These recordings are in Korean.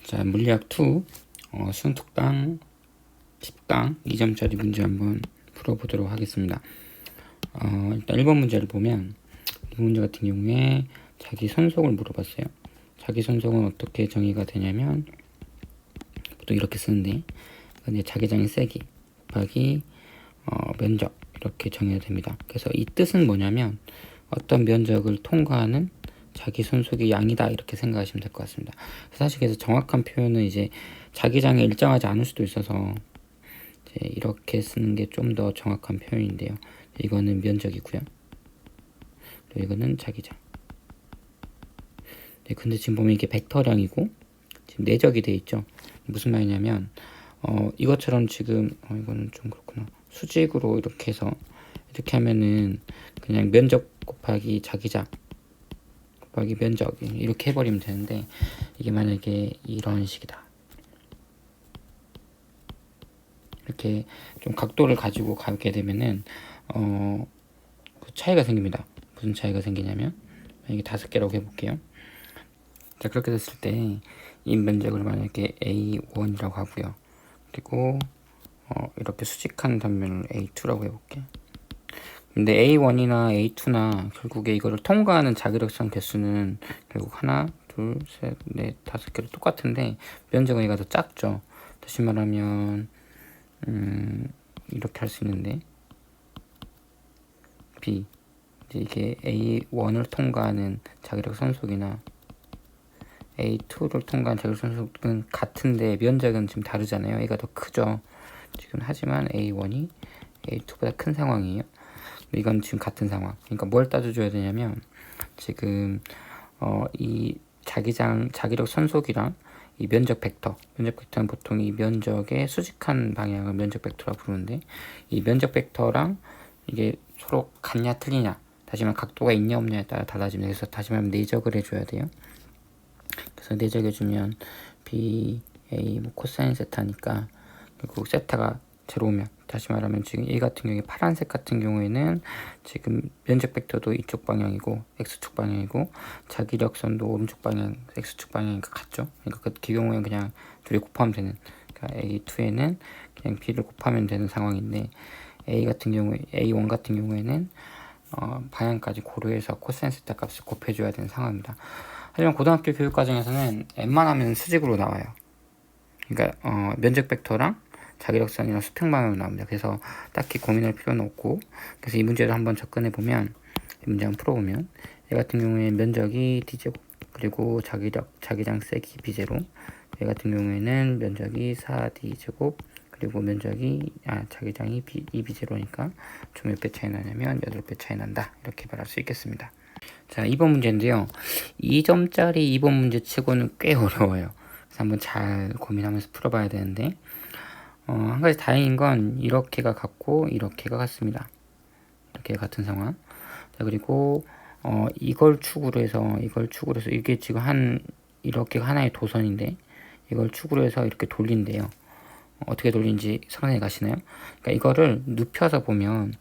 자, 물리학 2 수능 특강 10강 2점짜리 문제 한번 풀어보도록 하겠습니다. 일단 1번 문제를 보면 이 문제 같은 경우에 자기 손속을 물어봤어요. 자기 손속은 어떻게 정의가 되냐면 보통 이렇게 쓰는데 이제 자기장의 세기 곱하기 면적 이렇게 정의가 됩니다. 그래서 이 뜻은 뭐냐면 어떤 면적을 통과하는 자기 손속의 양이다 이렇게 생각하시면 될 것 같습니다. 사실 그래서 정확한 표현은 이제 자기장이 일정하지 않을 수도 있어서 이제 이렇게 쓰는 게 좀 더 정확한 표현인데요. 이거는 면적이고요. 또 이거는 자기장. 네, 근데 지금 보면 이게 벡터량이고 지금 내적이 돼 있죠. 무슨 말이냐면 이것처럼 지금 이거는 좀 그렇구나. 수직으로 이렇게 해서 이렇게 하면은 그냥 면적 곱하기 자기장 곱하기 면적 이렇게 해버리면 되는데 이게 만약에 이런 식이다. 이렇게 좀 각도를 가지고 가게 되면은 그 차이가 생깁니다. 무슨 차이가 생기냐면 이게 5개라고 해볼게요. 자, 그렇게 됐을 때 이 면적을 만약에 A1이라고 하고요. 그리고 이렇게 수직한 단면을 A2라고 해볼게요. 근데 A1이나 A2나 결국에 이거를 통과하는 자기력선 개수는 결국 하나, 둘, 셋, 넷, 5개로 똑같은데 면적은 얘가 더 작죠. 다시 말하면 이렇게 할 수 있는데 B 이제 이게 A1을 통과하는 자기력 선속이나 A2를 통과한 자기력 선속은 같은데 면적은 지금 다르잖아요. 얘가 더 크죠. 지금 하지만 A1이 A2보다 큰 상황이에요. 이건 지금 같은 상황. 그러니까 뭘 따져줘야 되냐면 지금 이 자기력 선속이랑 이 면적 벡터는 보통 이 면적의 수직한 방향을 면적 벡터라고 부르는데 이 면적 벡터랑 이게 서로 같냐 틀리냐 다시 말하면 각도가 있냐 없냐에 따라 달라집니다. 그래서 다시 말하면 내적을 해줘야 돼요. 그래서 내적해주면 B, A, 뭐 코사인 세타니까 결국 세타가 제로면 다시 말하면 지금 이 같은 경우에 파란색 같은 경우에는 지금 면적 벡터도 이쪽 방향이고 x축 방향이고 자기력선도 오른쪽 방향 x축 방향이니까 같죠. 그러니까 그 경우에는 그냥 둘이 곱하면 되는 그러니까 A2에는 그냥 B를 곱하면 되는 상황인데 A1 같은 경우에는 방향까지 고려해서 코사인 세타 값을 곱해줘야 되는 상황입니다. 하지만 고등학교 교육 과정에서는 웬만하면 수직으로 나와요. 그러니까 면적 벡터랑 자기력선이랑 수평 방향으로 나옵니다. 그래서 딱히 고민할 필요는 없고 그래서 이 문제를 한번 접근해 보면 이 문제 한번 풀어보면 얘 같은 경우에 면적이 D제곱 그리고 자기장 세기 B제로 얘 같은 경우에는 면적이 4D제곱 그리고 자기장이 2B제로니까 총 몇 배 차이 나냐면 8배 차이 난다 이렇게 말할 수 있겠습니다. 자, 2번 문제인데요. 2점짜리 2번 문제 치고는 꽤 어려워요. 그래서 한번 잘 고민하면서 풀어봐야 되는데 한 가지 다행인 건 이렇게가 같고 이렇게가 같습니다. 이렇게 같은 상황. 자, 그리고 이걸 축으로 해서 이게 지금 이렇게 하나의 도선인데 이걸 축으로 해서 이렇게 돌린대요. 어떻게 돌리는지 상상이 가시나요? 그러니까 이거를 눕혀서 보면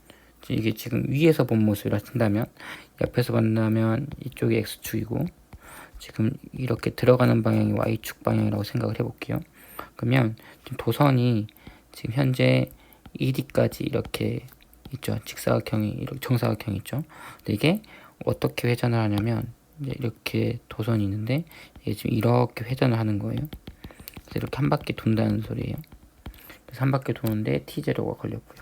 이게 지금 위에서 본 모습이라 친다면 옆에서 본다면 이쪽이 X축이고 지금 이렇게 들어가는 방향이 Y축 방향이라고 생각을 해볼게요. 그러면 지금 도선이 지금 현재 ED까지 이렇게 있죠. 이렇게 정사각형이 있죠. 근데 이게 어떻게 회전을 하냐면 이렇게 도선이 있는데 이게 지금 이렇게 회전을 하는 거예요. 그래서 이렇게 한 바퀴 돈다는 소리예요. 그래서 한 바퀴 도는데 T제로가 걸렸고요.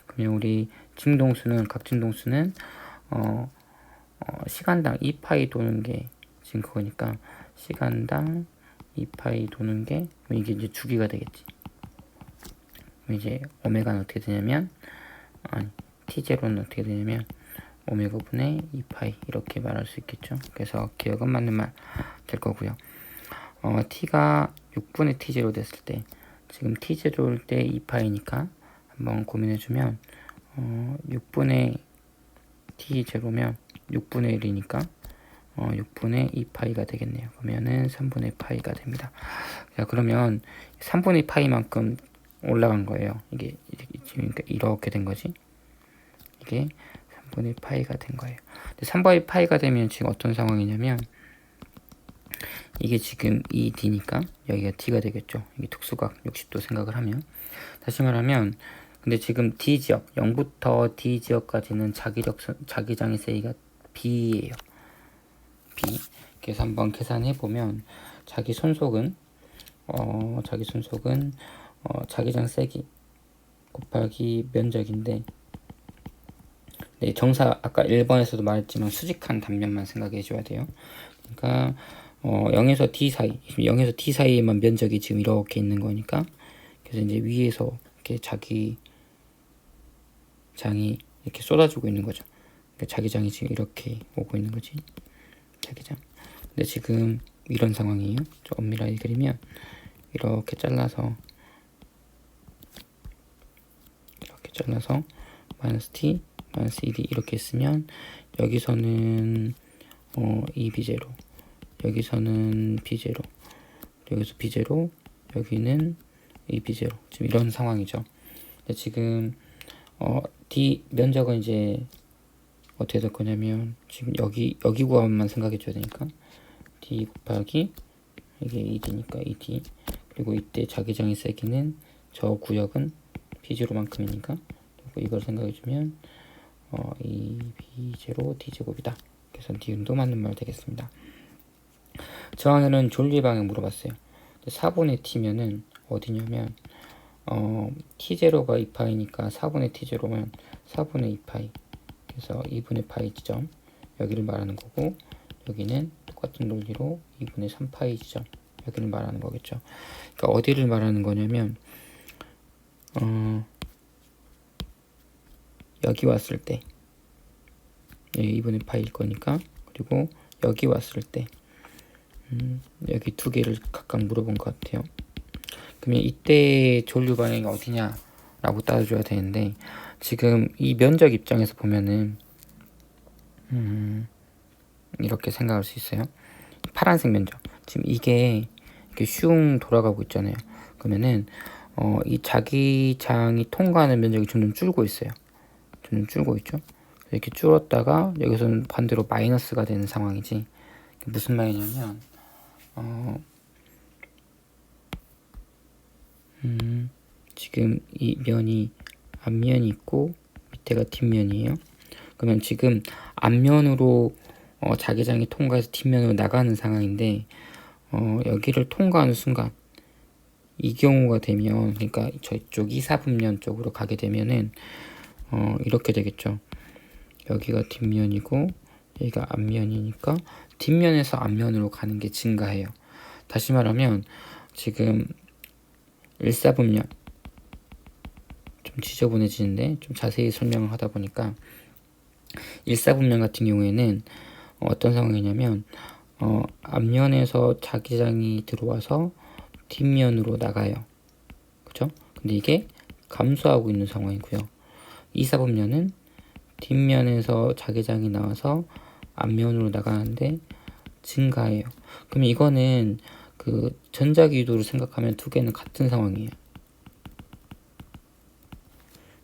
그러면 우리 각진동수는 시간당 2파이 도는 게 지금 그거니까 시간당 2파이 도는 게 이게 이제 주기가 되겠지. 이제 오메가는 어떻게 되냐면 T0는 어떻게 되냐면 오메가 분의 2파이 이렇게 말할 수 있겠죠. 그래서 기억은 맞는 말 될 거고요. T가 6분의 T0 됐을 때 지금 T0일 때 2파이니까 한번 고민해주면 6분의 T0면 6분의 1이니까 6분의 2파이가 되겠네요. 그러면은 3분의 파이가 됩니다. 자, 그러면 3분의 파이만큼 올라간 거예요. 이게 그러니까 이렇게 된 거지. 이게 3분의 파이가 된 거예요. 3분의 파이가 되면 지금 어떤 상황이냐면 이게 지금 이 D니까 여기가 D가 되겠죠. 이게 특수각 60도 생각을 하면. 다시 말하면 근데 지금 D 지역 0부터 D 지역까지는 자기장의 세기가 B예요. B. 그래서 한번 계산해 보면 자기 손속은 자기장 세기 곱하기 면적인데, 네, 정사 아까 1번에서도 말했지만 수직한 단면만 생각해 줘야 돼요. 그러니까 0에서 D 사이, 0에서 D 사이에만 면적이 지금 이렇게 있는 거니까, 그래서 이제 위에서 이렇게 자기장이 이렇게 쏟아지고 있는 거죠. 그러니까 자기장이 지금 이렇게 오고 있는 거지. 자기장. 근데 지금 이런 상황이에요. 좀 엄밀하게 그리면 이렇게 잘라서 마이너스 t 마이너스 2d 이렇게 했으면 여기서는 b0, 여기서는 b0, 여기서 b0, 여기는 b0, 지금 이런 상황이죠. 근데 지금 d 면적은 이제 어떻게 될 거냐면, 지금 여기 구간만 생각해 줘야 되니까 d 곱하기 이게 2d니까 2d, 그리고 이때 자기장의 세기는 저 구역은 b0만큼이니까 이걸 생각해 주면 이 b0 d제곱이다. 그래서 니은도 맞는 말 되겠습니다. 저항에는 존리 방향 물어봤어요. 4분의 t면은 어디냐면 t0가 2파이니까 4분의 t0면 4분의 2파이, 그래서 2분의 파이 지점 여기를 말하는 거고, 여기는 똑같은 논리로 2분의 3파이 지점 여기를 말하는 거겠죠. 그러니까 어디를 말하는 거냐면 여기 왔을 때 여기 2분의 파이일 거니까, 그리고 여기 왔을 때 여기 두 개를 각각 물어본 것 같아요. 그러면 이때 전류 방향이 어디냐 라고 따져줘야 되는데, 지금 이 면적 입장에서 보면은 이렇게 생각할 수 있어요. 파란색 면적, 지금 이게 이렇게 슝 돌아가고 있잖아요. 그러면은 이 자기장이 통과하는 면적이 점점 줄고 있어요. 점점 줄고 있죠. 이렇게 줄었다가 여기서는 반대로 마이너스가 되는 상황이지. 무슨 말이냐면 지금 이 면이 앞면이 있고 밑에가 뒷면이에요. 그러면 지금 앞면으로 자기장이 통과해서 뒷면으로 나가는 상황인데, 여기를 통과하는 순간 이 경우가 되면, 그러니까 저쪽 2사분면 쪽으로 가게 되면은 이렇게 되겠죠. 여기가 뒷면이고 여기가 앞면이니까 뒷면에서 앞면으로 가는 게 증가해요. 다시 말하면 지금 1사분면 좀 지저분해지는데 좀 자세히 설명을 하다 보니까, 1사분면 같은 경우에는 어떤 상황이냐면 앞면에서 자기장이 들어와서 뒷면으로 나가요. 그죠? 근데 이게 감소하고 있는 상황이고요. 2사분면은 뒷면에서 자기장이 나와서 앞면으로 나가는데 증가해요. 그럼 이거는 그 전자기도를 생각하면 두 개는 같은 상황이에요.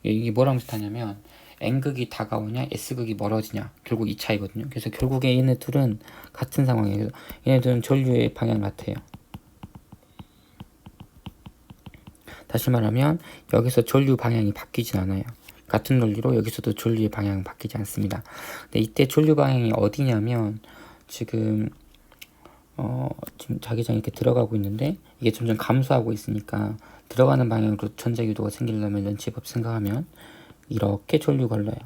이게 뭐랑 비슷하냐면 N극이 다가오냐 S극이 멀어지냐, 결국 이 차이거든요. 그래서 결국에 얘네 둘은 같은 상황이에요. 얘네들은 전류의 방향 같아요. 다시 말하면 여기서 전류 방향이 바뀌진 않아요. 같은 논리로 여기서도 전류의 방향은 바뀌지 않습니다. 근데 이때 전류 방향이 어디냐면, 지금 자기장이 이렇게 들어가고 있는데 이게 점점 감소하고 있으니까 들어가는 방향으로 전자기도가 생기려면 연치법 생각하면 이렇게 전류 걸러요.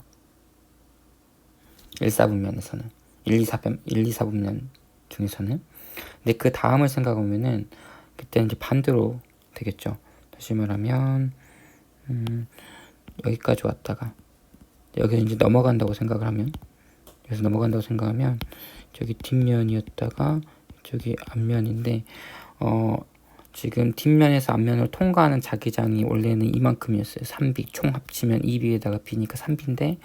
1사분면에서는 1, 2사분면 중에서는. 근데 그 다음을 생각하면은 그때 이제 반대로 되겠죠. 다시 말하면 여기까지 왔다가 여기서 이제 넘어간다고 생각을 하면, 여기서 넘어간다고 생각하면 저기 뒷면이었다가 저기 앞면인데 지금 뒷면에서 앞면을 통과하는 자기장이 원래는 이만큼이었어요. 3B 총 합치면 2B에다가 B니까 3B인데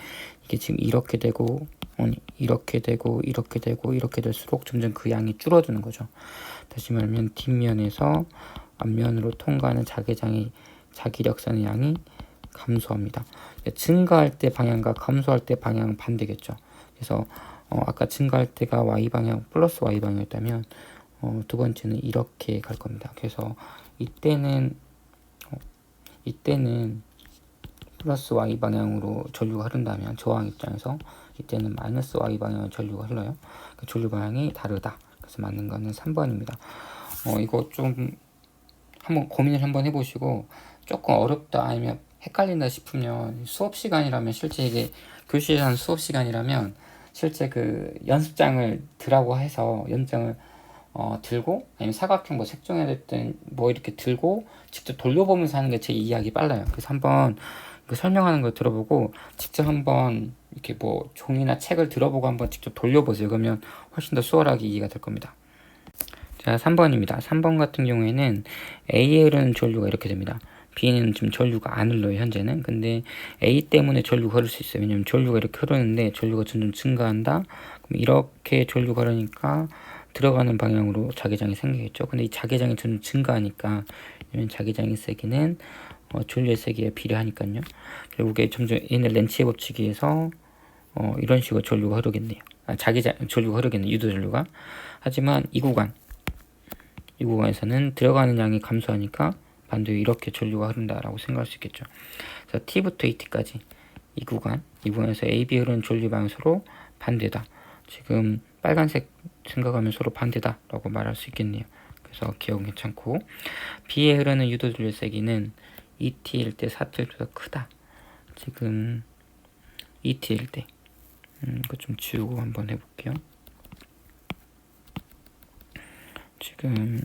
이게 지금 이렇게 되고 이렇게 되고 이렇게 되고 이렇게 될수록 점점 그 양이 줄어드는 거죠. 다시 말하면 뒷면에서 앞면으로 통과하는 자기장의 자기력선의 양이 감소합니다. 증가할 때 방향과 감소할 때 방향은 반대겠죠. 그래서 아까 증가할 때가 Y방향 플러스 Y방향이었다면 두 번째는 이렇게 갈 겁니다. 그래서 이때는 플러스 y 방향으로 전류가 흐른다면 저항 입장에서 이때는 마이너스 y 방향으로 전류가 흘러요. 그 전류 방향이 다르다. 그래서 맞는 거는 3번입니다. 이거 좀 한번 고민을 한번 해보시고 조금 어렵다 아니면 헷갈린다 싶으면 수업 시간이라면 실제 이게 교실에서 하는 수업 시간이라면 실제 그 연습장을 들라고 해서 연장을 들고 아니면 사각형 뭐 색종해야 됐든 뭐 이렇게 들고 직접 돌려보면서 하는 게 제 이해하기 빨라요. 그래서 한번 그 설명하는 걸 들어보고 직접 한번 이렇게 뭐 종이나 책을 들어보고 한번 직접 돌려보세요. 그러면 훨씬 더 수월하게 이해가 될 겁니다. 자, 3번입니다. 3번 같은 경우에는 A에 흐르는 전류가 이렇게 됩니다. B는 지금 전류가 안 흘러요, 현재는. 근데 A 때문에 전류가 흐를 수 있어요. 왜냐면 전류가 이렇게 흐르는데 전류가 점점 증가한다. 그럼 이렇게 전류가 흐르니까 들어가는 방향으로 자기장이 생기겠죠. 근데 이 자기장이 점점 증가하니까, 왜냐면 자기장의 세기는 전류의 세기에 비례하니까요. 결국에 점점 얘네 렌치의 법칙에서 이런 식으로 전류가 흐르겠네요. 전류가 흐르겠네요. 유도 전류가. 하지만 이 구간에서는 들어가는 양이 감소하니까 반대로 이렇게 전류가 흐른다라고 생각할 수 있겠죠. 그래서 T부터 ET까지 이 구간에서 AB 흐르는 전류 방향으로 반대다. 지금 빨간색 생각하면 서로 반대다라고 말할 수 있겠네요. 그래서 기억은 괜찮고, B에 흐르는 유도 전류 세기는 ET일 때 4T보다 크다. 지금 ET일 때 이거 좀 지우고 한번 해볼게요. 지금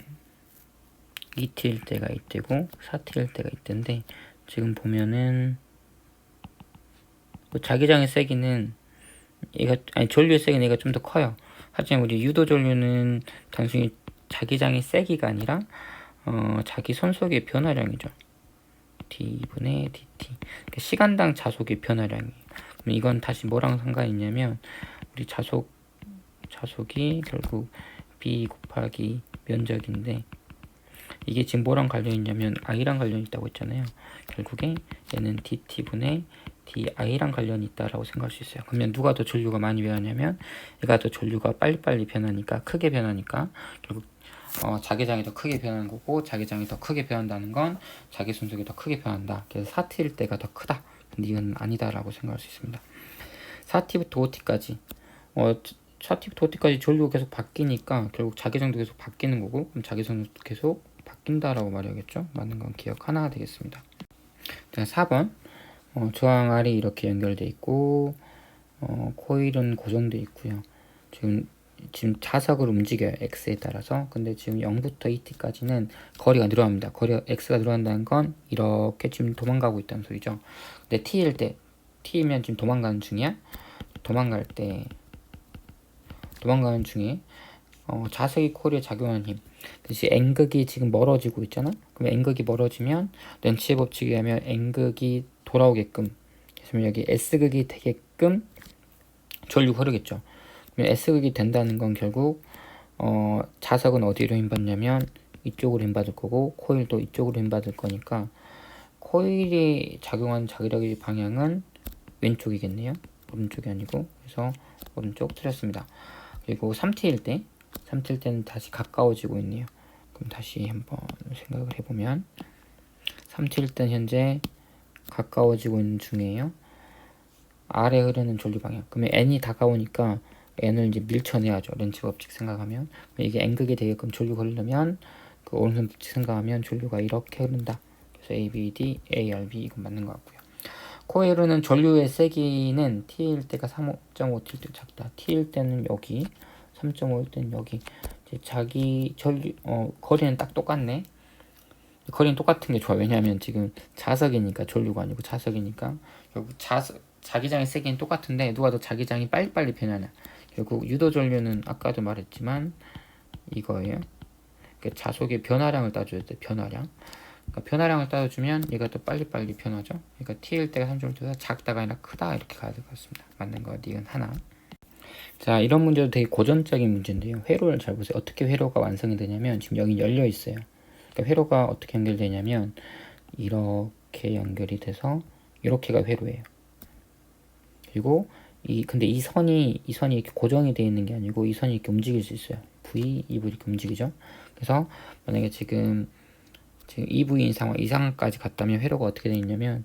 2T일 때가 이때고 4T일 때가 이때인데, 지금 보면은 뭐 자기장의 세기는 전류의 세기는 얘가 좀 더 커요. 하지만 우리 유도 전류는 단순히 자기장의 세기가 아니라 자기 손속의 변화량이죠. D분의 dt. 그러니까 시간당 자속의 변화량이에요. 그럼 이건 다시 뭐랑 상관이 있냐면 우리 자속이 결국 B 곱하기 면적인데, 이게 지금 뭐랑 관련이 있냐면 I랑 관련이 있다고 했잖아요. 결국에 얘는 dt분의 di랑 관련이 있다라고 생각할 수 있어요. 그러면 누가 더 전류가 많이 변하냐면 얘가 더 전류가 빨리빨리 변하니까, 크게 변하니까 결국 자기장이 더 크게 변하는 거고, 자기장이 더 크게 변한다는 건 자기 손속이 더 크게 변한다. 그래서 4T일 때가 더 크다. 근데 이건 아니다라고 생각할 수 있습니다. 4T부터 5T까지 4T부터 5T까지 전류가 계속 바뀌니까 결국 자기장도 계속 바뀌는 거고, 그럼 자기장도 계속 바뀐다라고 말해야겠죠. 맞는 건 기억 하나 되겠습니다. 자, 4번 저항 R이 이렇게 연결돼 있고 코일은 고정돼 있고요. 지금 자석을 움직여요, x에 따라서. 근데 지금 0부터 2t까지는 거리가 늘어납니다. x가 늘어난다는 건 이렇게 지금 도망가고 있다는 소리죠. 근데 t면 지금 도망가는 중이야. 도망가는 중에 자석이 코일에 작용하는 힘, 그래서 N극이 지금 멀어지고 있잖아. 그럼 N극이 멀어지면 렌치의 법칙에 의하면 N극이 돌아오게끔, 그래서 여기 S극이 되게끔 전류가 흐르겠죠. 그럼 S극이 된다는 건 결국 자석은 어디로 힘받냐면 이쪽으로 힘받을 거고, 코일도 이쪽으로 힘받을 거니까 코일이 작용하는 자기력의 방향은 왼쪽이겠네요. 오른쪽이 아니고. 그래서 오른쪽 틀렸습니다. 그리고 3T일 때는 다시 가까워지고 있네요. 그럼 다시 한번 생각을 해보면 3T일 때는 현재 가까워지고 있는 중이에요. 아래 흐르는 전류 방향. 그러면 N이 다가오니까 N을 이제 밀쳐내야죠. 렌치 법칙 생각하면. 이게 N극이 되게끔 전류가 흐르려면 그 오른손 법칙 생각하면 전류가 이렇게 흐른다. 그래서 ABD, ARB 이건 맞는 것 같고요. 코에 흐르는 전류의 세기는 T일 때가 3.5T일 때 작다. T일 때는 여기, 3.5일 때는 여기. 이제 자기 전류 거리는 딱 똑같네. 거리는 똑같은 게 좋아. 왜냐하면 지금 자석이니까, 전류가 아니고 자석이니까 결국 자기장의 세기는 똑같은데 누가 더 자기장이 빨리빨리 변하냐. 결국 유도 전류는 아까도 말했지만 이거예요. 그러니까 자속의 변화량을 따줘야 돼. 변화량. 그러니까 변화량을 따져주면 얘가 더 빨리빨리 변하죠. 그러니까 t일 때가 3.5보다 작다가 아니라 크다 이렇게 가야 될 것 같습니다. 맞는 거 니은 하나. 자, 이런 문제도 되게 고전적인 문제인데요. 회로를 잘 보세요. 어떻게 회로가 완성이 되냐면 지금 여기 열려 있어요. 그러니까 회로가 어떻게 연결되냐면 이렇게 연결이 돼서 이렇게가 회로예요. 그리고 근데 이 선이 이렇게 고정이 되어 있는 게 아니고 이 선이 이렇게 움직일 수 있어요. V, EV 이렇게 움직이죠. 그래서 만약에 지금 EV인 상황, 이 상황까지 갔다면 회로가 어떻게 되어 있냐면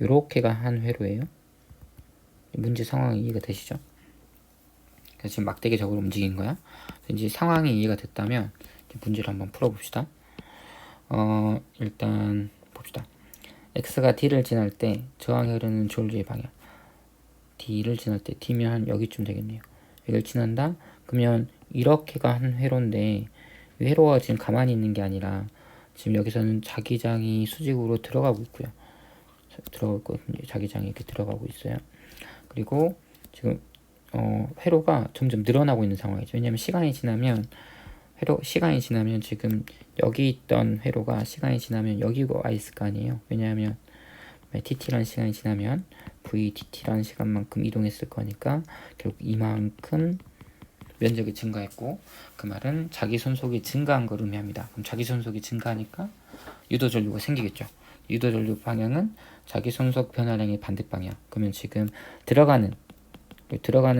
요렇게가 한 회로예요. 문제 상황이 이해가 되시죠? 그래서 지금 막대기적으로 움직인 거야. 이제 상황이 이해가 됐다면 이제 문제를 한번 풀어봅시다. 일단 봅시다. x가 d를 지날 때 저항이 흐르는 조울주의 방향 d를 지날 때 d면 한 여기쯤 되겠네요. 여기를 지난다? 그러면 이렇게가 한 회로인데 이 회로가 지금 가만히 있는 게 아니라 지금 여기서는 자기장이 수직으로 들어가고 있고요. 들어가고 있거든요. 자기장이 이렇게 들어가고 있어요. 그리고 지금 회로가 점점 늘어나고 있는 상황이죠. 왜냐하면 시간이 지나면 지금 여기 있던 회로가 시간이 지나면 여기로 와 있을 거 아니에요. 왜냐하면 tt라는 시간이 지나면 vdt라는 시간만큼 이동했을 거니까 결국 이만큼 면적이 증가했고, 그 말은 자기 손속이 증가한 걸 의미합니다. 그럼 자기 손속이 증가하니까 유도 전류가 생기겠죠. 유도 전류 방향은 자기 손속 변화량의 반대 방향. 그러면 지금 들어가는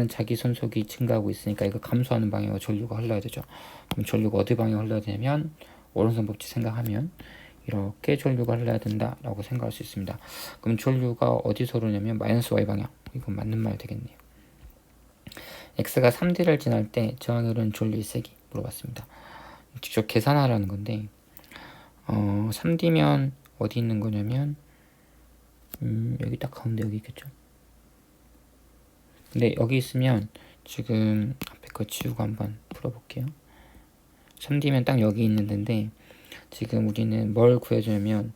자기 손속이 증가하고 있으니까 이거 감소하는 방향으로 전류가 흘러야 되죠. 그럼 전류가 어디 방향으로 흘러야 되냐면 오른손 법칙 생각하면 이렇게 전류가 흘러야 된다라고 생각할 수 있습니다. 그럼 전류가 어디서 흐르냐면 마이너스 y 방향. 이건 맞는 말 되겠네요. x가 3D를 지날 때 저항이 흐르는 전류의 세기 물어봤습니다. 직접 계산하라는 건데 3D면 어디 있는 거냐면 여기 딱 가운데 여기 있겠죠. 근데 여기 있으면 지금 앞에 거 지우고 한번 풀어볼게요. 3D면 딱 여기 있는 데인데 지금 우리는 뭘 구해주냐면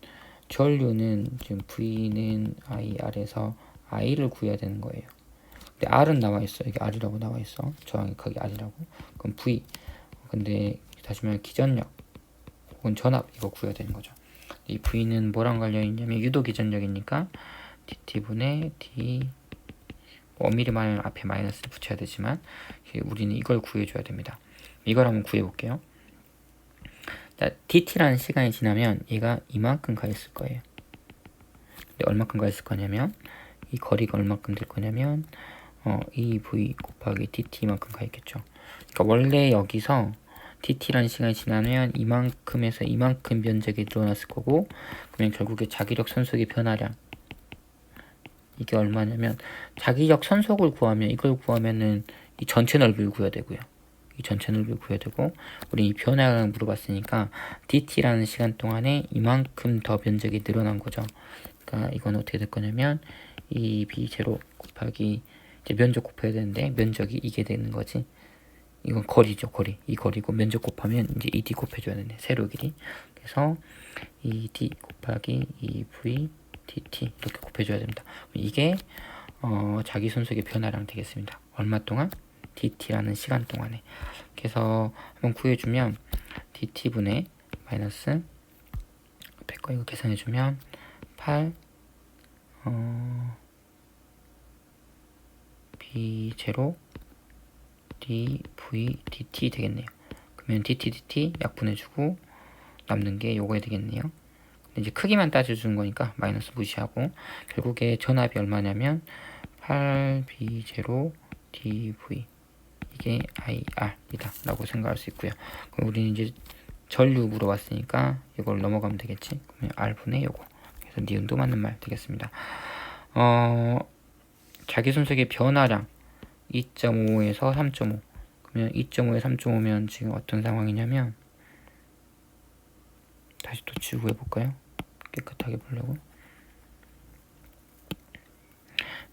전류는 지금 V는 IR에서 I를 구해야 되는 거예요. 근데 R은 나와 있어. 여기 R이라고 나와 있어. 저항이 거기 R이라고. 그럼 V. 근데 다시 말해 기전력 혹은 전압 이거 구해야 되는 거죠. 이 V는 뭐랑 관련 있냐면 유도 기전력이니까 dt분의 d 엄밀히만 앞에 마이너스를 붙여야 되지만 우리는 이걸 구해줘야 됩니다. 이걸 한번 구해볼게요. 자, dt라는 시간이 지나면 얘가 이만큼 가 있을 거예요. 근데 얼마큼 가 있을 거냐면 이 거리가 얼마큼 될 거냐면 EV 곱하기 dt만큼 가 있겠죠. 그러니까 원래 여기서 dt라는 시간이 지나면 이만큼에서 이만큼 면적이 늘어났을 거고, 그러면 결국에 자기력 선속의 변화량 이게 얼마냐면 자기력 선속을 구하면 이걸 구하면은 이 전체 넓이를 구해야 되고요. 이 전체 넓이를 구해야 되고, 우리 이 변화량을 물어봤으니까 dt라는 시간 동안에 이만큼 더 면적이 늘어난 거죠. 그러니까 이건 어떻게 될 거냐면 2b0 곱하기 이제 면적 곱해야 되는데 면적이 이게 되는 거지. 이건 거리죠, 거리. 이 거리고 면적 곱하면 이제 2d 곱해줘야 되네, 세로 길이. 그래서 2d 곱하기 2v dt 이렇게 곱해줘야 됩니다. 이게 자기 손속의 변화량 되겠습니다. 얼마 동안? dt라는 시간 동안에. 그래서 한번 구해주면 dt분의 마이너스 앞에 거 이거 계산해주면 8 b0 dv dt 되겠네요. 그러면 dt 약분해주고 남는 게 요거야 되겠네요. 근데 이제 크기만 따져주는 거니까 마이너스 무시하고 결국에 전압이 얼마냐면 8b0 dv 이게 IR이다 라고 생각할 수 있고요. 그럼 우리는 이제 전류 물어봤으니까 이걸 넘어가면 되겠지. 그러면 R분의 요거. 그래서 니은도 맞는 말 되겠습니다. 자기 손속의 변화량 2.5에서 3.5. 그러면 2.5에 3.5면 지금 어떤 상황이냐면 다시 또 지우고 해볼까요? 깨끗하게 보려고.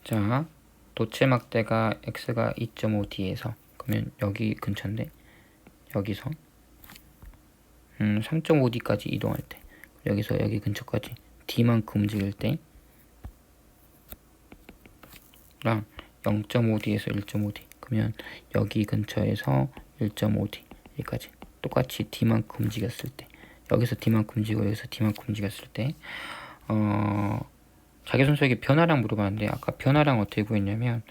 자, 도체 막대가 x가 2.5d에서 그러면 여기 근처인데 여기서 3.5d까지 이동할 때, 여기서 여기 근처까지 d만큼 움직일 때랑 0.5d에서 1.5d 그러면 여기 근처에서 1.5d 여기까지 똑같이 d만큼 움직였을 때, 여기서 d만큼 움직이고 여기서 d만큼 움직였을 때 자기 손속의 변화량 물어봤는데 아까 변화량 어떻게 구했냐면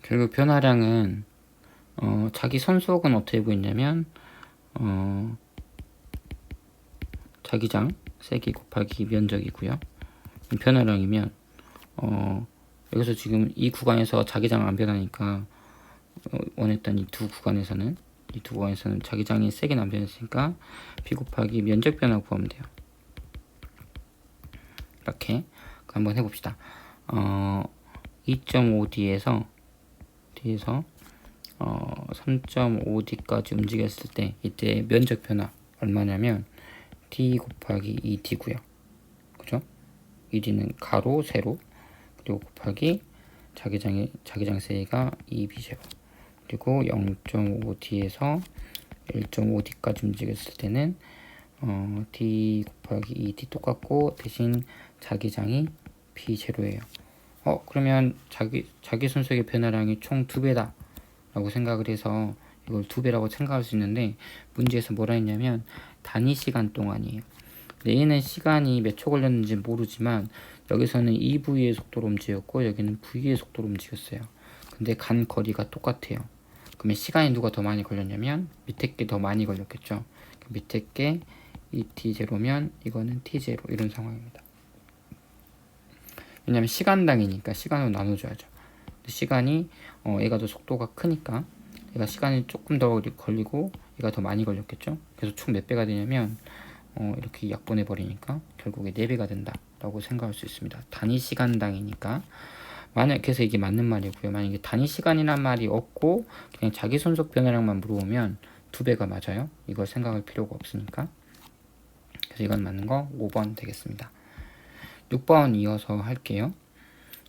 결국 변화량은 자기 손속은 어떻게 구했냐면 자기장 세기 곱하기 면적이고요. 변화량이면 여기서 지금 이 구간에서 자기장 안 변하니까 원했던 이 두 구간에서는 이 두 원에서는 자기장이 세게 남겨졌으니까 b 곱하기 면적 변화 구하면 돼요. 이렇게 한번 해봅시다. 2.5D에서 3.5D까지 움직였을 때 이때 면적 변화 얼마냐면 D 곱하기 2D고요. 그죠? 2D는 가로, 세로, 그리고 곱하기 자기장 세기가 2B0. 그리고 0.5D에서 1.5D까지 움직였을 때는 D 곱하기 2D 똑같고 대신 자기장이 B0예요. 그러면 자기 손속의 변화량이 총 2배다 라고 생각을 해서 이걸 2배라고 생각할 수 있는데, 문제에서 뭐라 했냐면 단위 시간 동안이에요. 얘는 시간이 몇 초 걸렸는지 모르지만 여기서는 EV의 속도로 움직였고 여기는 V의 속도로 움직였어요. 근데 간 거리가 똑같아요. 그러면 시간이 누가 더 많이 걸렸냐면 밑에 게 더 많이 걸렸겠죠. 밑에 게 T0면 이거는 T0 이런 상황입니다. 왜냐면 시간당이니까 시간으로 나눠줘야죠. 시간이 얘가 더 속도가 크니까 얘가 시간이 조금 더 걸리고 얘가 더 많이 걸렸겠죠. 그래서 총 몇 배가 되냐면 이렇게 약분해 버리니까 결국에 4배가 된다 라고 생각할 수 있습니다. 단위 시간당이니까. 그래서 이게 맞는 말이고요. 만약에 단위 시간이란 말이 없고 그냥 자기 손속 변화량만 물어보면 2배가 맞아요. 이걸 생각할 필요가 없으니까. 그래서 이건 맞는 거 5번 되겠습니다. 6번 이어서 할게요.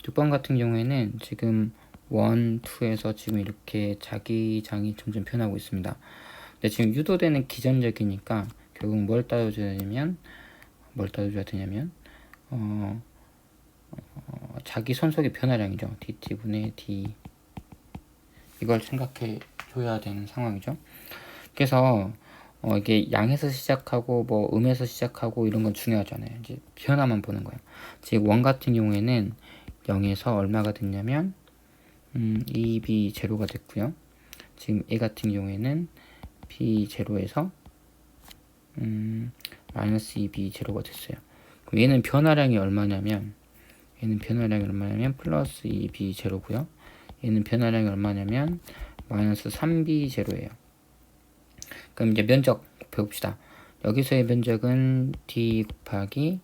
6번 같은 경우에는 지금 1, 2에서 지금 이렇게 자기장이 점점 변하고 있습니다. 근데 지금 유도되는 기전적이니까 결국 뭘 따져줘야 되냐면 자기 손속의 변화량이죠. dt분의 d 이걸 생각해 줘야 되는 상황이죠. 그래서 이게 양에서 시작하고 뭐 음에서 시작하고 이런 건 중요하지 않아요. 이제 변화만 보는 거예요. 지금 원 같은 경우에는 0에서 얼마가 됐냐면 2b 제로가 됐고요. 지금 A 같은 경우에는 b 제로에서 마이너스 2b 제로가 됐어요. 그럼 얘는 변화량이 얼마냐면 플러스 2b 제로고요. 얘는 변화량이 얼마냐면 마이너스 3b 제로예요. 그럼 이제 면적 배웁시다. 여기서의 면적은 d 곱하기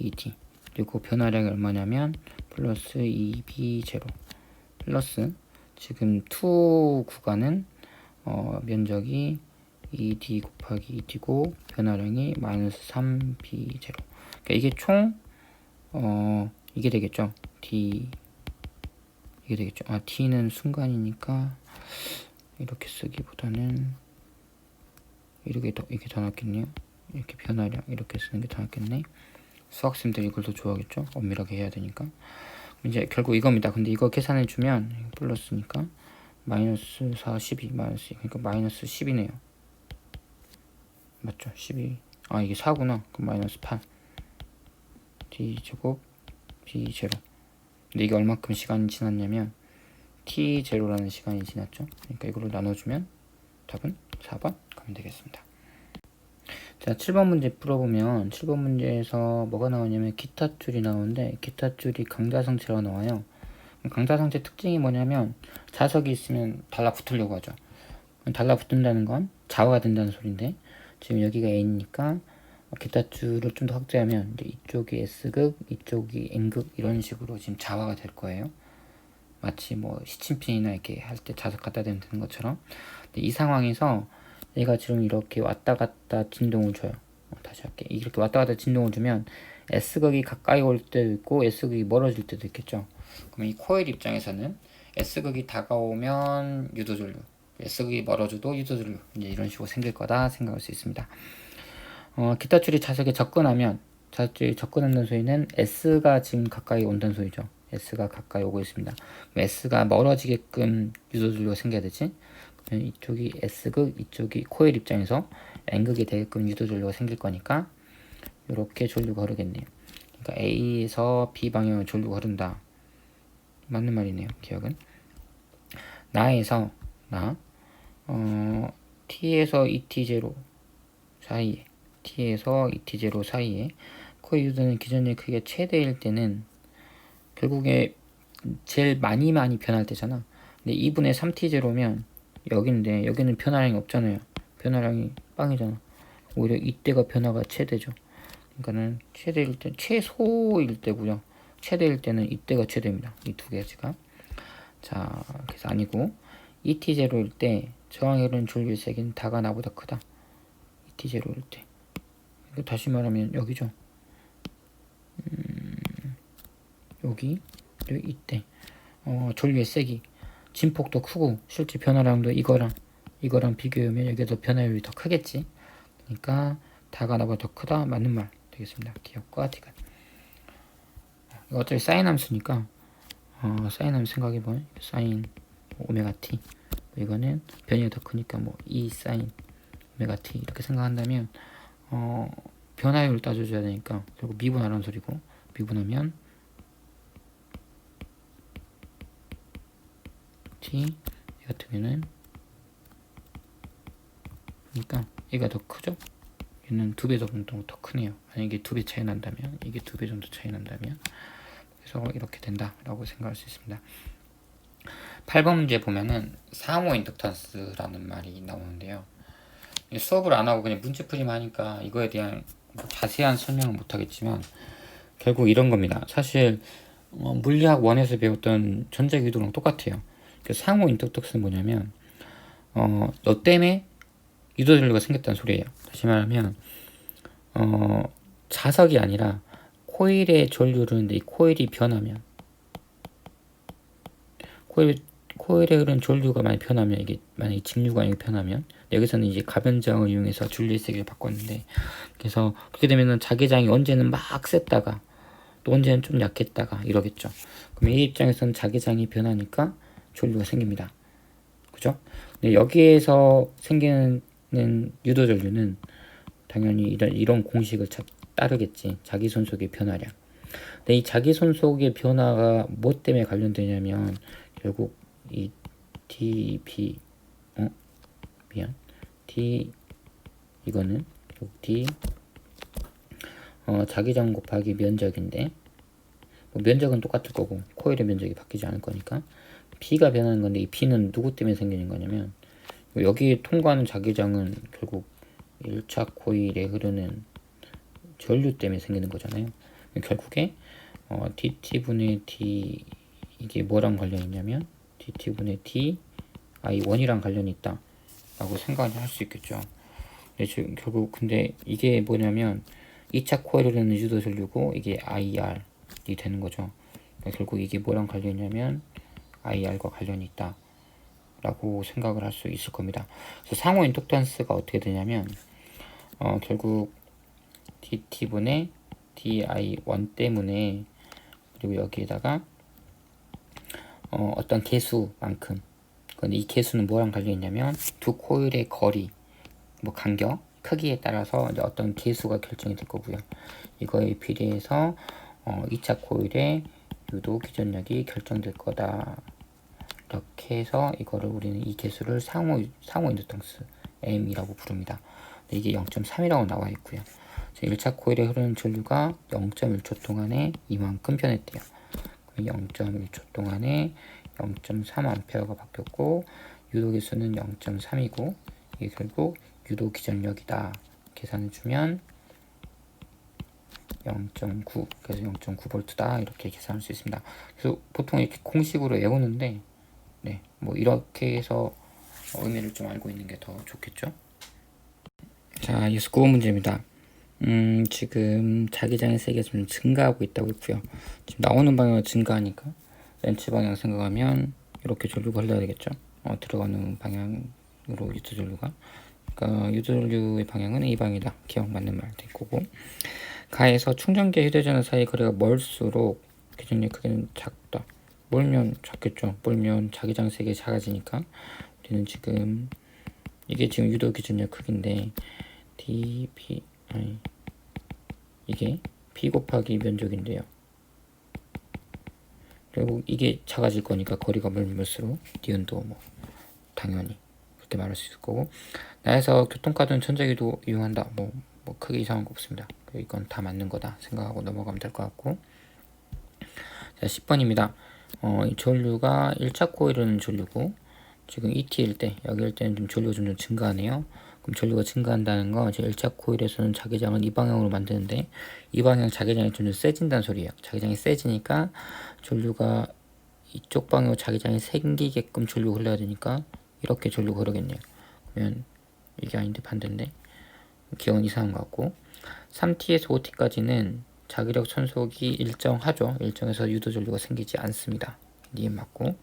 2d 그리고 변화량이 얼마냐면 플러스 2b 제로 플러스 지금 2 구간은 면적이 2d 곱하기 2d고 변화량이 마이너스 3b 제로. 그러니까 이게 총 이게 되겠죠. 이게 되겠죠. t는 순간이니까 이렇게 쓰기보다는 이게 더 낫겠네요. 이렇게 변화량 이렇게 쓰는 게 더 낫겠네. 수학생들이 이걸 더 좋아하겠죠. 엄밀하게 해야 되니까. 이제 결국 이겁니다. 근데 이거 계산해 주면 플러스니까 마이너스 4, 12 마이너스 그러니까 마이너스 10이네요. 맞죠? 12. 이게 4구나. 그럼 마이너스 8. D제곱 B0. 근데 이게 얼마큼 시간이 지났냐면 T0라는 시간이 지났죠. 그러니까 이걸로 나눠주면 답은 4번 가면 되겠습니다. 자, 7번 문제 풀어보면 7번 문제에서 뭐가 나오냐면 기타 줄이 나오는데 기타 줄이 강자성체로 나와요. 강자성체 특징이 뭐냐면 자석이 있으면 달라붙으려고 하죠. 달라붙는다는 건 좌우가 된다는 소리인데 지금 여기가 N이니까 기타 줄을 좀 더 확대하면 이제 이쪽이 S극, 이쪽이 N극 이런 식으로 지금 좌화가 될 거예요. 마치 뭐 시침핀이나 이렇게 할 때 자석 갖다 대면 되는 것처럼. 근데 이 상황에서 얘가 지금 이렇게 왔다 갔다 진동을 줘요. 다시 할게. 이렇게 왔다 갔다 진동을 주면 S극이 가까이 올 때도 있고 S극이 멀어질 때도 있겠죠. 그럼 이 코일 입장에서는 S극이 다가오면 유도전류, S극이 멀어져도 유도전류 이제 이런 식으로 생길 거다 생각할 수 있습니다. 기타 줄이 자석에 접근하면 자석이 접근한다는 소리는 S가 지금 가까이 온다는 소리죠. S가 가까이 오고 있습니다. S가 멀어지게끔 유도전류가 생겨야 되지. 그러면 이쪽이 S극, 이쪽이 코일 입장에서 N극이 되게끔 유도전류가 생길 거니까 이렇게 전류가 흐르겠네요. 그러니까 A에서 B 방향으로 전류가 흐른다. 맞는 말이네요. 기억은. 나에서 T에서 ET0 사이에 T에서 ET0 사이에 코일 유도는 기존의 크기가 최대일 때는 결국에 제일 많이 변할 때잖아. 근데 2분의 3T0면 여기인데 여기는 변화량이 없잖아요. 변화량이 빵이잖아. 오히려 이때가 변화가 최대죠. 그러니까는 최대일 때, 최소일 때고요. 최대일 때는 이때가 최대입니다. 이 두 가지가. 자, 그래서 아니고 ET0일 때 저항에 흐르는 전류의 세기는 다가 나보다 크다. ET0일 때. 다시 말하면 여기죠. 여기 그리고 이때 전류의 세기 진폭도 크고 실제 변화량도 이거랑 비교하면 여기가 더 변화율이 더 크겠지. 그러니까 다가 나보다 더 크다 맞는 말 되겠습니다. 기억과 T가. 이거 어차피 사인 함수니까 사인 함수 생각해보면 사인 오메가 T 이거는 변이가 더 크니까 뭐 E 사인 오메가 T 이렇게 생각한다면 변화율을 따져줘야 되니까 결국 미분하라는 소리고 미분하면 T 같으면은 그러니까 얘가 더 크죠? 얘는 2배 정도 더 크네요. 만약에 2배 차이 난다면 이게 2배 정도 차이 난다면 그래서 이렇게 된다라고 생각할 수 있습니다. 8번 문제 보면은 상호 인덕턴스라는 말이 나오는데요. 수업을 안 하고 그냥 문제풀이만 하니까 이거에 대한 자세한 설명은 못하겠지만 결국 이런 겁니다. 사실 물리학 1에서 배웠던 전자기도랑 똑같아요. 그 상호 인덕턴스는 뭐냐면 너 때문에 유도전류가 생겼다는 소리예요. 다시 말하면 자석이 아니라 코일의 전류를 흐르는데 이 코일이 변하면 코일에 흐르는 전류가 많이 변하면 이게 만약에 직류관이 변하면 여기서는 이제 가변장을 이용해서 전류의 세기를 바꿨는데 그래서 그렇게 되면은 자기장이 언제는 막 셌다가 또 언제는 좀 약했다가 이러겠죠. 그럼 이 입장에서는 자기장이 변하니까 전류가 생깁니다. 그죠? 근데 여기에서 생기는 유도전류는 당연히 이런 공식을 따르겠지. 자기손속의 변화량. 근데 이 자기손속의 변화가 뭐 때문에 관련되냐면 결국 이 dp d 이거는 결국 d 자기장 곱하기 면적인데 뭐 면적은 똑같을 거고 코일의 면적이 바뀌지 않을 거니까 B가 변하는 건데 이 B는 누구 때문에 생기는 거냐면 여기 통과하는 자기장은 결국 1차 코일에 흐르는 전류 때문에 생기는 거잖아요. 결국에 dt분의 d 이게 뭐랑 관련이 있냐면 dt분의 d i1이랑 관련이 있다 라고 생각을 할 수 있겠죠. 지금 결국 근데 이게 뭐냐면 2차 코일에 흐르는 유도 전류고 이게 IR이 되는 거죠. 그러니까 결국 이게 뭐랑 관련이 있냐면 IR과 관련이 있다 라고 생각을 할 수 있을 겁니다. 그래서 상호 인덕턴스가 어떻게 되냐면 결국 dt분의 di1 때문에 그리고 여기에다가 어떤 개수만큼 근데 이 개수는 뭐랑 관련이 있냐면 두 코일의 거리 뭐 간격 크기에 따라서 이제 어떤 개수가 결정이 될 거고요. 이거에 비례해서 2차 코일의 유도 기전력이 결정될 거다. 이렇게 해서 이거를 우리는 이 개수를 상호 인덕턴스 M이라고 부릅니다. 이게 0.3이라고 나와 있고요. 1차 코일에 흐르는 전류가 0.1초 동안에 이만큼 변했대요. 0.1초 동안에 0.3A가 바뀌었고 유도 개수는 0.3이고 이게 결국 유도 기전력이다. 계산해주면 0.9 그래서 0.9V다 이렇게 계산할 수 있습니다. 그래서 보통 이렇게 공식으로 외우는데 네, 뭐 이렇게 해서 의미를 좀 알고 있는 게 더 좋겠죠. 자, 예수 9번 문제입니다. 지금 자기장의 세기가 좀 증가하고 있다고 했고요. 지금 나오는 방향은 증가하니까 렌치 방향 생각하면 이렇게 전류가 흘러야 되겠죠. 들어가는 방향으로 유도 전류가. 그러니까 유도 전류의 방향은 이 방이다. 기억 맞는 말 될 거고. 가에서 충전기와 휴대전화 사이 거리가 멀수록 기전력 크기는 작다. 멀면 작겠죠. 멀면 자기장 세기가 작아지니까 우리는 지금 이게 지금 유도 기전력 크기인데 dp 이게 P 곱하기 면적인데요. 결국 이게 작아질 거니까 거리가 멀수록 니은도 뭐 당연히 그렇게 말할 수 있을 거고 나에서 교통카드는 전자기도 이용한다. 뭐 크게 이상한 거 없습니다. 이건 다 맞는 거다 생각하고 넘어가면 될 것 같고 자 10번입니다. 이 전류가 1차 코일은 전류고 지금 ET일 때, 여기일 때는 좀 전류가 좀 증가하네요. 그럼 전류가 증가한다는 거, 제 1차 코일에서는 자기장을 이 방향으로 만드는데, 이 방향 자기장이 좀 세진다는 소리예요. 자기장이 세지니까 전류가 이쪽 방향으로 자기장이 생기게끔 전류가 흘러야 되니까 이렇게 전류가 흐르겠네요. 그러면 이게 아닌데 반대인데, 기억은 이상한 것 같고, 3T에서 5T까지는 자기력 손속이 일정하죠. 일정해서 유도 전류가 생기지 않습니다. 니은 맞고,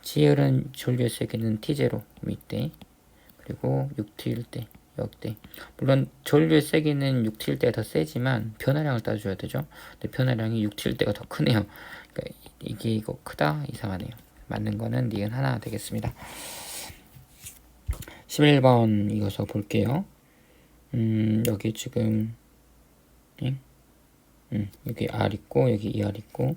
지열은 전류의 세기는 T0 밑대, 그리고 6T일 때, 역대. 물론 전류의 세기는 6T일 때가 더 세지만 변화량을 따져야 되죠. 근데 변화량이 6T일 때가 더 크네요. 그러니까 이게 이거 크다 이상하네요. 맞는 거는 니은 하나 되겠습니다. 11번 이어서 볼게요. 여기 지금 여기 R 있고 여기 ER 있고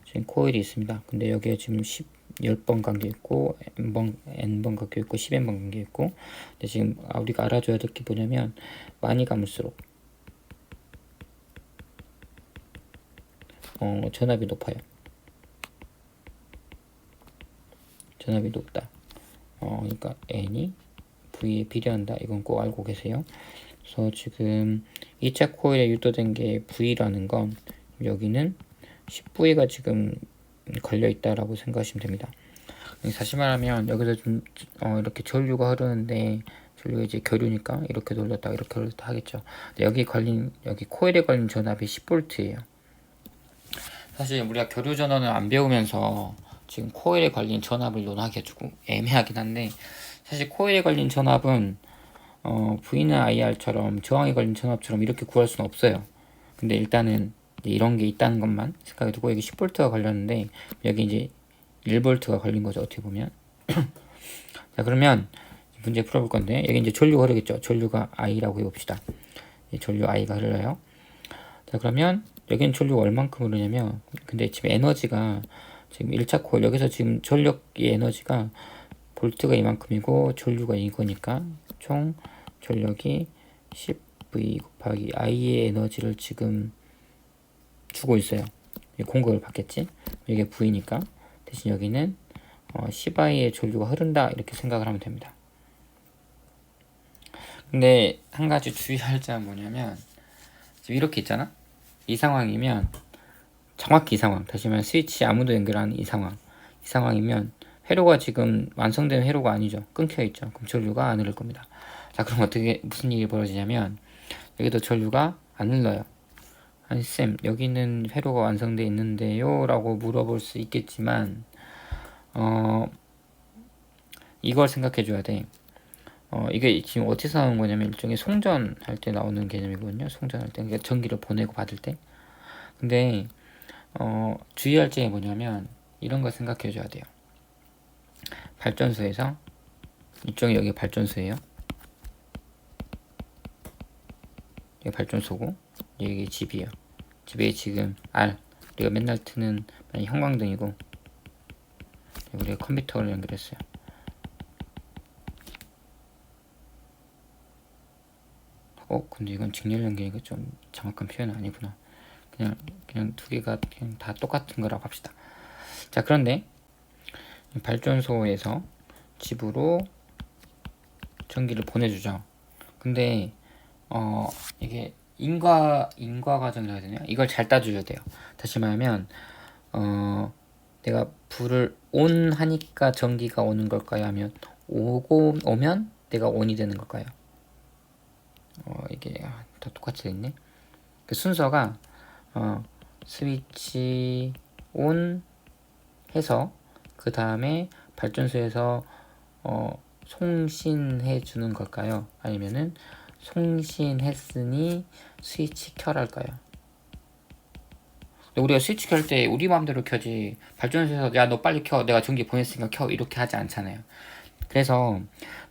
지금 코일이 있습니다. 근데 여기에 지금 10번 관계 있고 n번 관계 있고 10n번 관계 있고, 근데 지금 우리가 알아줘야 될 게 뭐냐면 많이 감을수록 전압이 높아요. 전압이 높다. 그러니까 n이 v에 비례한다. 이건 꼭 알고 계세요. 그래서 지금 2차 코일에 유도된 게 v라는 건 여기는 10V가 지금 걸려 있다라고 생각하시면 됩니다. 다시 말하면 여기서 좀 이렇게 전류가 흐르는데 전류가 이제 교류니까 이렇게 돌렸다 이렇게 돌렸다 하겠죠. 여기 코일에 걸린 전압이 10V예요. 사실 우리가 교류 전원을 안 배우면서 지금 코일에 걸린 전압을 논하기가 조금 애매하긴 한데, 사실 코일에 걸린 전압은 V는 IR처럼 저항에 걸린 전압처럼 이렇게 구할 수는 없어요. 근데 일단은 이런 게 있다는 것만 생각해 두고, 여기 10V가 걸렸는데 여기 이제 1V가 걸린 거죠, 어떻게 보면. 자, 그러면 문제 풀어볼 건데, 여기 이제 전류가 흐르겠죠. 전류가 I라고 해봅시다. 전류 I가 흘러요. 자, 그러면 여기는 전류가 얼만큼 흐르냐면, 근데 지금 에너지가 지금 1차 코일, 여기서 지금 전력의 에너지가 볼트가 이만큼이고 전류가 이거니까 총 전력이 10V 곱하기 I의 에너지를 지금 주고 있어요. 공급을 받겠지. 이게 V니까 대신 여기는 10I의 전류가 흐른다 이렇게 생각을 하면 됩니다. 근데 한 가지 주의할 점은 뭐냐면, 지금 이렇게 있잖아. 이 상황이면 정확히 이 상황, 다시 말하면 스위치 아무도 연결하는 이 상황이면 회로가 지금 완성된 회로가 아니죠. 끊겨 있죠. 그럼 전류가 안 흐를 겁니다. 자, 그럼 무슨 일이 벌어지냐면, 여기도 전류가 안 흘러요. 아니 쌤, 여기는 회로가 완성돼 있는데요 라고 물어볼 수 있겠지만, 이걸 생각해 줘야 돼. 이게 지금 어디서 나오는 거냐면 일종의 송전할 때 나오는 개념이거든요. 송전할 때, 그러니까 전기를 보내고 받을 때. 근데 주의할 점이 뭐냐면 이런 걸 생각해 줘야 돼요. 발전소에서, 이쪽이 여기 발전소예요. 여기 발전소고 여기 집이에요. 집에 지금 R, 우리가 맨날 트는 형광등이고, 우리가 컴퓨터를 연결했어요. 근데 이건 직렬 연결이니까 좀 정확한 표현은 아니구나. 그냥 두 개가 그냥 다 똑같은 거라고 합시다. 자, 그런데 발전소에서 집으로 전기를 보내주죠. 근데 이게 인과 과정이라고 해야 되나? 이걸 잘 따져야 돼요. 다시 말하면 내가 불을 온 하니까 전기가 오는 걸까요? 아니면 오면 내가 온이 되는 걸까요? 이게 다 똑같이 있네. 그 순서가 스위치 온 해서 그 다음에 발전소에서 송신해 주는 걸까요? 아니면은 송신했으니 스위치 켜랄까요? 우리가 스위치 켤 때 우리 마음대로 켜지, 발전소에서 야 너 빨리 켜, 내가 전기 보냈으니까 켜, 이렇게 하지 않잖아요. 그래서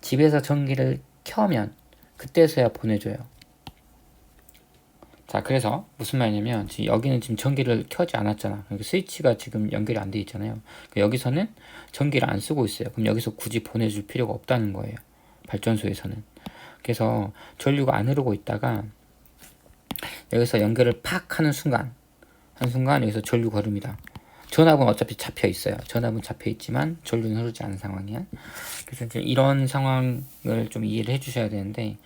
집에서 전기를 켜면 그때서야 보내줘요. 자, 그래서 무슨 말이냐면 여기는 지금 전기를 켜지 않았잖아. 그러니까 스위치가 지금 연결이 안 돼 있잖아요. 그러니까 여기서는 전기를 안 쓰고 있어요. 그럼 여기서 굳이 보내줄 필요가 없다는 거예요. 발전소에서는. 그래서 전류가 안 흐르고 있다가 여기서 연결을 팍 하는 순간 여기서 전류가 흐릅니다. 전압은 어차피 잡혀 있어요. 전압은 잡혀 있지만 전류는 흐르지 않은 상황이야. 그래서 이제 이런 상황을 좀 이해를 해주셔야 되는데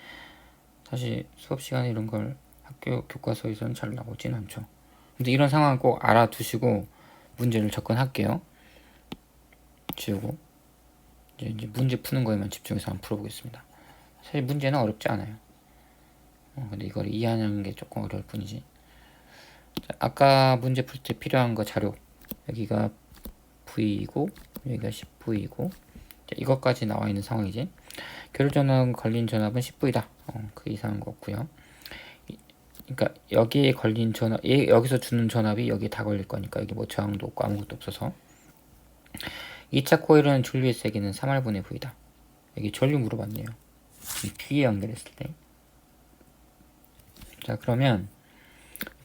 사실 수업 시간에 이런 걸 학교 교과서에서는 잘 나오진 않죠. 근데 이런 상황을 꼭 알아두시고 문제를 접근할게요. 지우고 이제 문제 푸는 거에만 집중해서 한번 풀어보겠습니다. 사실 문제는 어렵지 않아요. 근데 이걸 이해하는 게 조금 어려울 뿐이지. 자, 아까 문제 풀 때 필요한 거 자료 여기가 V이고 여기가 10V이고 이것까지 나와 있는 상황이지. 교류전압 걸린 전압은 10V다. 그 이상한 거 없고요. 그러니까 여기에 걸린 전압, 여기서 주는 전압이 여기 다 걸릴 거니까 여기 뭐 저항도 없고 아무것도 없어서 2차 코일은 전류의 세기는 3R분의 V다. 여기 전류 물어봤네요. 이 뒤에 연결했을 때. 자 그러면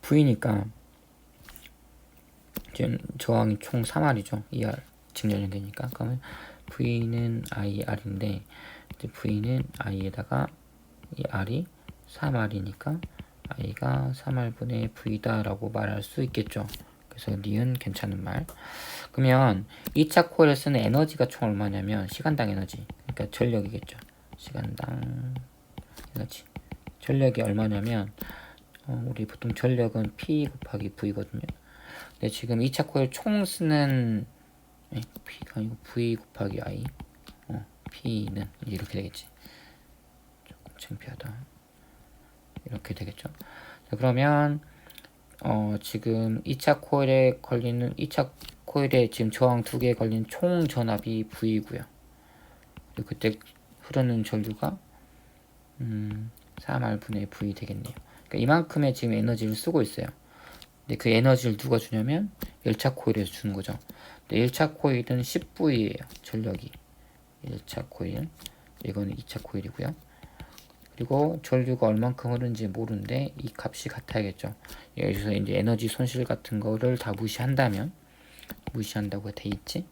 V니까 지금 저항이 총 3R이죠. 2R 직렬 연결이니까. 그러면 V는 IR인데 V는 I에다가 이 R이 3R이니까 I가 3R분의 V다 라고 말할 수 있겠죠. 그래서 니은 괜찮은 말. 그러면 2차 코일에 쓰는 에너지가 총 얼마냐면 시간당 에너지, 그러니까 전력이겠죠. 시간당 에너지. 전력이 얼마냐면 우리 보통 전력은 P 곱하기 V거든요. 근데 지금 2차 코일 총 쓰는 P가 아니고 V 곱하기 I P는 이렇게 되겠지. 조금 창피하다. 이렇게 되겠죠. 자, 그러면 지금 2차 코일에 걸리는 2차 코일에 지금 저항 2개 걸린 총 전압이 V고요. 그리고 그때 흐르는 전류가 3R분의 V 되겠네요. 그러니까 이만큼의 지금 에너지를 쓰고 있어요. 근데 그 에너지를 누가 주냐면 1차 코일에서 주는 거죠. 근데 1차 코일은 10V예요. 전력이. 1차 코일. 이거는 2차 코일이고요. 그리고 전류가 얼만큼 흐르는지 모르는데 이 값이 같아야겠죠. 여기서 이제 에너지 손실 같은 거를 다 무시한다고 돼 있지.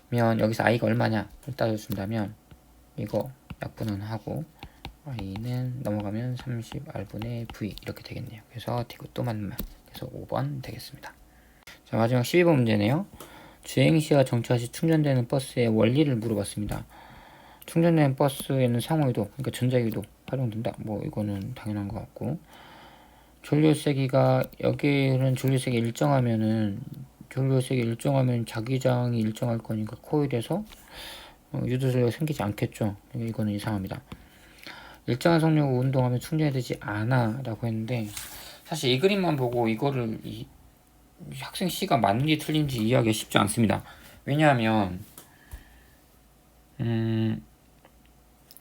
그러면 여기서 I가 얼마냐를 따져준다면 이거 약분원하고 I는 넘어가면 30R분의 V 이렇게 되겠네요. 그래서 이것도 맞는 말. 그래서 5번 되겠습니다. 자, 마지막 12번 문제네요. 주행 시와 정차 시 충전되는 버스의 원리를 물어봤습니다. 충전된 버스에는 상호이도, 그러니까 전자기도 활용된다. 뭐 이거는 당연한 것 같고, 전류 세기가 여기는 전류 세기 일정하면 자기장이 일정할 거니까 코일에서 유도전류가 생기지 않겠죠. 이거는 이상합니다. 일정한 속력으로 운동하면 충전이 되지 않아 라고 했는데 사실 이 그림만 보고 이거를 이 학생 C가 맞는지 틀린지 이해하기가 쉽지 않습니다. 왜냐하면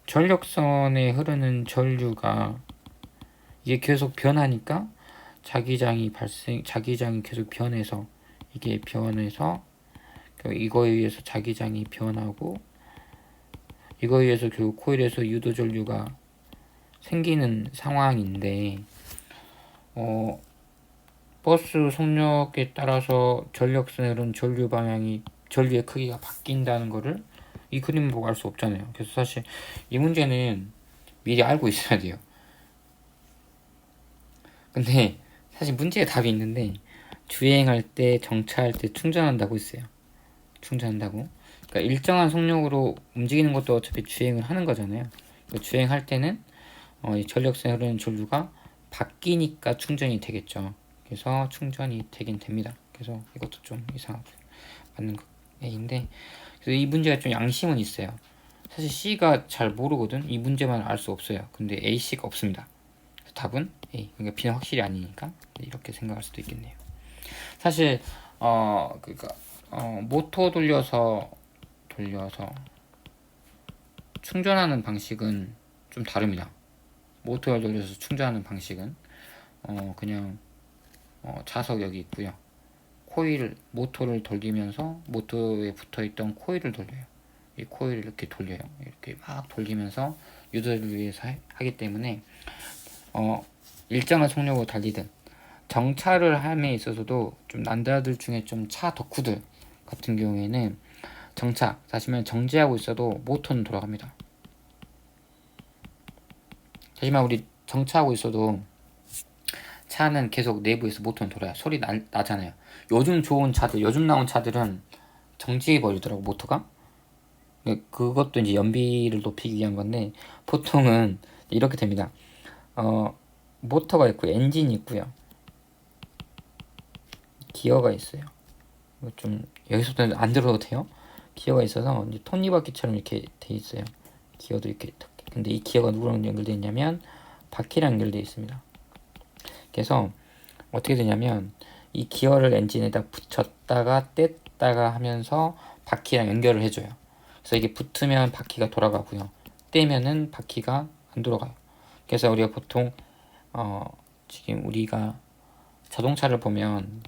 전력선에 흐르는 전류가 이게 계속 변하니까 자기장이 계속 변해서 이게 변해서 이거에 의해서 자기장이 변하고 이거에 의해서 결국 코일에서 유도 전류가 생기는 상황인데 버스 속력에 따라서 전력선에 흐르는 전류 방향이 전류의 크기가 바뀐다는 거를 이 그림을 보고 알 수 없잖아요. 그래서 사실 이 문제는 미리 알고 있어야 돼요. 근데 사실 문제에 답이 있는데 주행할 때 정차할 때 충전한다고 있어요. 충전한다고. 그러니까 일정한 속력으로 움직이는 것도 어차피 주행을 하는 거잖아요. 그러니까 주행할 때는 이 전력선에 흐르는 전류가 바뀌니까 충전이 되겠죠. 그래서 충전이 되긴 됩니다. 그래서 이것도 좀 이상하고 맞는 A인데 그래서 이 문제가 좀 양심은 있어요. 사실 C가 잘 모르거든. 이 문제만 알 수 없어요. 근데 A, C가 없습니다. 답은 A. 그러니까 B는 확실히 아니니까 이렇게 생각할 수도 있겠네요. 사실 모터 돌려서 충전하는 방식은 좀 다릅니다. 모터를 돌려서 충전하는 방식은 그냥 자석 여기 있고요. 모터를 돌리면서 모터에 붙어있던 코일을 돌려요. 이 코일을 이렇게 돌려요. 이렇게 막 돌리면서 유도를 위해서 하기 때문에 일정한 속력으로 달리든 정차를 함에 있어서도 좀 남자들 중에 좀 차 덕후들 같은 경우에는 하시면 정지하고 있어도 모터는 돌아갑니다. 하지만 우리 정차하고 있어도 차는 계속 내부에서 모터는 돌아요. 소리 나잖아요. 요즘 좋은 차들, 요즘 나온 차들은 정지해버리더라고, 모터가. 그것도 이제 연비를 높이기 위한 건데, 보통은 이렇게 됩니다. 모터가 있고, 엔진이 있고요. 기어가 있어요. 좀, 여기서부터 안 들어도 돼요? 기어가 있어서, 이제 톱니바퀴처럼 이렇게 돼 있어요. 기어도 이렇게. 근데 이 기어가 누구랑 연결되어 있냐면, 바퀴랑 연결되어 있습니다. 그래서, 어떻게 되냐면, 이 기어를 엔진에다 붙였다가 뗐다가 하면서 바퀴랑 연결을 해줘요. 그래서 이게 붙으면 바퀴가 돌아가고요. 떼면은 바퀴가 안 돌아가요. 그래서 우리가 보통 지금 우리가 자동차를 보면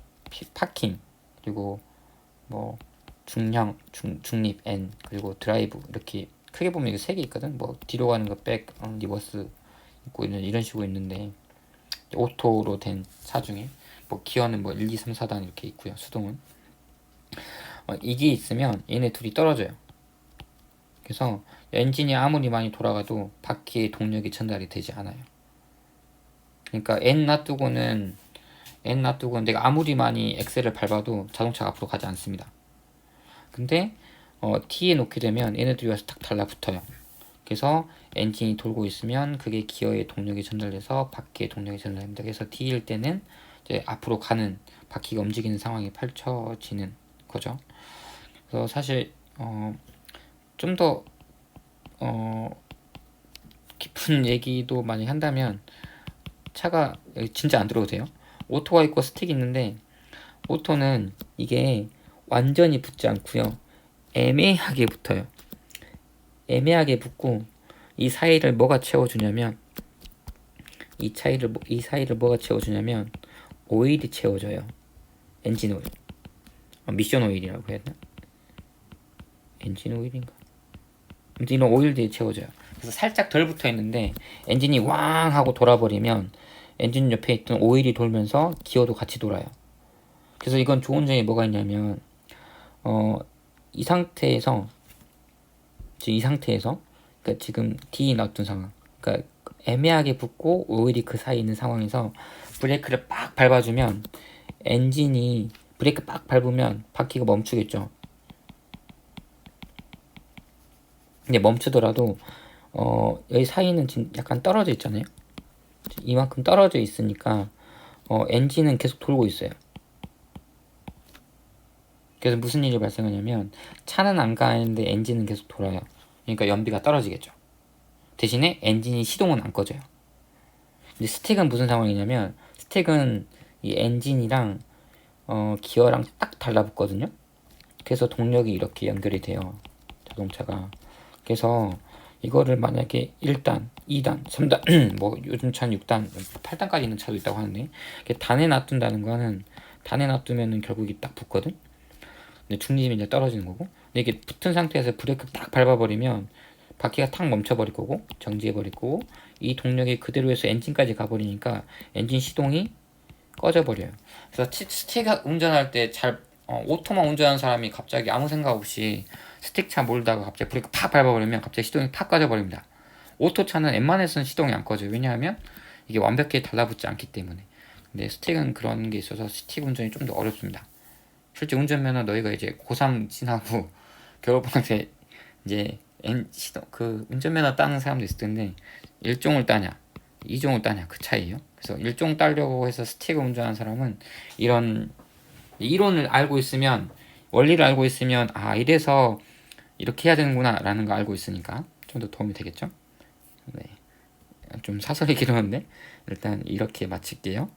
파킹 그리고 뭐 중형, 중립 N 그리고 드라이브 이렇게 크게 보면 이게 세 개 있거든. 뭐 뒤로 가는 거 백, 리버스 있고 이런 식으로 있는데 오토로 된 차 중에 뭐 기어는 뭐 1, 2, 3, 4단 이렇게 있고요. 수동은 이게 있으면 얘네 둘이 떨어져요. 그래서 엔진이 아무리 많이 돌아가도 바퀴의 동력이 전달이 되지 않아요. 그러니까 N 놔두고는 내가 아무리 많이 엑셀을 밟아도 자동차가 앞으로 가지 않습니다. 근데 T에 놓게 되면 얘네들이 와서 딱 달라붙어요. 그래서 엔진이 돌고 있으면 그게 기어의 동력이 전달돼서 바퀴의 동력이 전달됩니다. 그래서 T일 때는 이제 앞으로 가는 바퀴가 움직이는 상황이 펼쳐지는 거죠. 그래서 사실 좀 더 깊은 얘기도 많이 한다면 차가 진짜 안 들어도 돼요. 오토가 있고 스틱이 있는데 오토는 이게 완전히 붙지 않고요. 애매하게 붙어요. 애매하게 붙고 이 사이를 뭐가 채워주냐면 이 사이를 뭐가 채워주냐면 오일이 채워져요. 엔진 오일. 미션 오일이라고 해야 되나? 엔진 오일인가? 아무튼 이런 오일들이 채워져요. 그래서 살짝 덜 붙어 있는데 엔진이 왕 하고 돌아버리면 엔진 옆에 있던 오일이 돌면서 기어도 같이 돌아요. 그래서 이건 좋은 점이 뭐가 있냐면 이 상태에서 그러니까 지금 D 놔둔 상황, 그러니까 애매하게 붙고 오일이 그 사이에 있는 상황에서 브레이크를 빡 밟아주면 엔진이 브레이크 빡 밟으면 바퀴가 멈추겠죠. 근데 멈추더라도 여기 사이는 지금 약간 떨어져 있잖아요. 이만큼 떨어져 있으니까 엔진은 계속 돌고 있어요. 그래서 무슨 일이 발생하냐면 차는 안 가는데 엔진은 계속 돌아요. 그러니까 연비가 떨어지겠죠. 대신에 엔진이 시동은 안 꺼져요. 근데 스틱은 무슨 상황이냐면 스틱은 이 엔진이랑 기어랑 딱 달라붙거든요. 그래서 동력이 이렇게 연결이 돼요. 자동차가. 그래서 이거를 만약에 1단, 2단, 3단, 뭐 요즘 차는 6단, 8단까지 있는 차도 있다고 하는데 단에 놔둔다는 거는 단에 놔두면은 결국이 딱 붙거든. 근데 중립이 이제 떨어지는 거고. 근데 이게 붙은 상태에서 브레이크 딱 밟아버리면 바퀴가 탁 멈춰버릴 거고 정지해버릴 거고 이 동력이 그대로 해서 엔진까지 가버리니까 엔진 시동이 꺼져버려요. 그래서 스틱 운전할 때 오토만 운전하는 사람이 갑자기 아무 생각 없이 스틱차 몰다가 갑자기 브레이크 팍 밟아버리면 갑자기 시동이 팍 꺼져버립니다. 오토차는 웬만해서는 시동이 안 꺼져요. 왜냐하면 이게 완벽히 달라붙지 않기 때문에. 근데 스틱은 그런 게 있어서 스틱 운전이 좀 더 어렵습니다. 실제 운전면허 너희가 이제 고3 지나고 겨울방학 때 이제 그 운전면허 따는 사람도 있을 텐데 1종을 따냐 2종을 따냐 그 차이예요. 그래서 1종 따려고 해서 스틱을 운전하는 사람은 이런 이론을 알고 있으면 원리를 알고 있으면 이래서 이렇게 해야 되는구나 라는 거 알고 있으니까 좀 더 도움이 되겠죠. 네. 좀 사설이 길었는데 일단 이렇게 마칠게요.